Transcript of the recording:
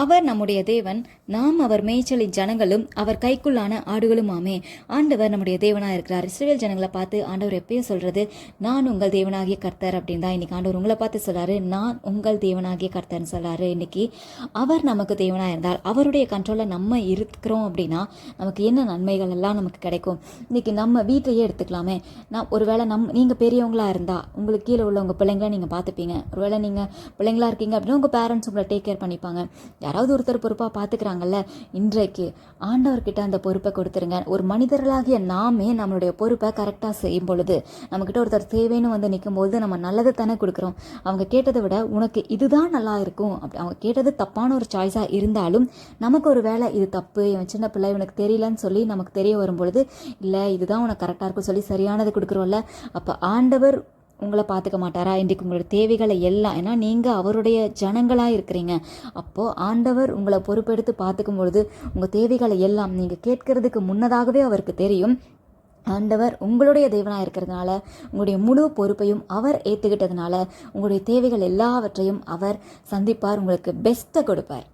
அவர் நம்முடைய தேவன், நாம் அவர் மேய்ச்சலின் ஜனங்களும் அவர் கைக்குள்ளான ஆடுகளுமாமே. ஆண்டவர் நம்முடைய தேவனாக இருக்கிறார். இஸ்ரவேல் ஜனங்களை பார்த்து ஆண்டவர் எப்பயும் சொல்றது, நான் உங்கள் தேவனாகிய கர்த்தர் அப்படின்னு தான். இன்னைக்கு ஆண்டவர் உங்களை பார்த்து சொல்றாரு, நான் உங்கள் தேவனாகிய கர்த்தர்னு சொல்றாரு. இன்னைக்கு அவர் நமக்கு தேவனாக இருந்தால், அவருடைய கண்ட்ரோலில் நம்ம இருக்கிறோம் அப்படின்னா நமக்கு என்ன நன்மைகள் எல்லாம் நமக்கு கிடைக்கும். இன்னைக்கு நம்ம வீட்டையே எடுத்துக்கலாமே. நான் ஒருவேளை நீங்கள் பெரியவங்களா இருந்தால் உங்களுக்கு கீழே உள்ள உங்கள் பிள்ளைங்களை நீங்கள் பார்த்துப்பீங்க. ஒருவேளை நீங்கள் பிள்ளைங்களா இருக்கீங்க அப்படின்னா உங்கள் பேரண்ட்ஸ் உங்களை டேக் கேர் பண்ணிப்பாங்க. யாராவது ஒருத்தர் பொறுப்பாக பார்த்துக்கிறாங்கல்ல. இன்றைக்கு ஆண்டவர்கிட்ட அந்த பொறுப்பை கொடுத்துருங்க. ஒரு மனிதர்களாகிய நாமே நம்மளுடைய பொறுப்பை கரெக்டாக செய்யும் பொழுது, நம்மக்கிட்ட ஒருத்தர் தேவைன்னு வந்து நிற்கும் பொழுது நம்ம நல்லதை தானே கொடுக்குறோம். அவங்க கேட்டதை விட உனக்கு இதுதான் நல்லா இருக்கும் அப்படி அவங்க கேட்டது தப்பான ஒரு சாய்ஸாக இருந்தாலும் நமக்கு ஒரு வேலை இது தப்பு, இவன் சின்ன பிள்ளை இவனுக்கு தெரியலன்னு சொல்லி நமக்கு தெரிய வரும் பொழுது, இல்லை இதுதான் உனக்கு கரெக்டாக இருக்கும் சொல்லி சரியானது கொடுக்குறோம்ல. அப்போ ஆண்டவர் உங்களை பார்த்துக்க மாட்டாரா? இன்றைக்கு உங்களோட தேவைகளை எல்லாம், ஏன்னா நீங்கள் அவருடைய ஜனங்களாக இருக்கிறீங்க. அப்போது ஆண்டவர் உங்களை பொறுப்பெடுத்து பார்த்துக்கும் பொழுது உங்கள் தேவைகளை எல்லாம் நீங்கள் கேட்கறதுக்கு முன்னதாகவே அவருக்கு தெரியும். ஆண்டவர் உங்களுடைய தேவனாக இருக்கிறதுனால, உங்களுடைய முழு பொறுப்பையும் அவர் ஏற்றுக்கிட்டதுனால உங்களுடைய தேவைகள் எல்லாவற்றையும் அவர் சந்திப்பார், உங்களுக்கு பெஸ்ட்டை கொடுப்பார்.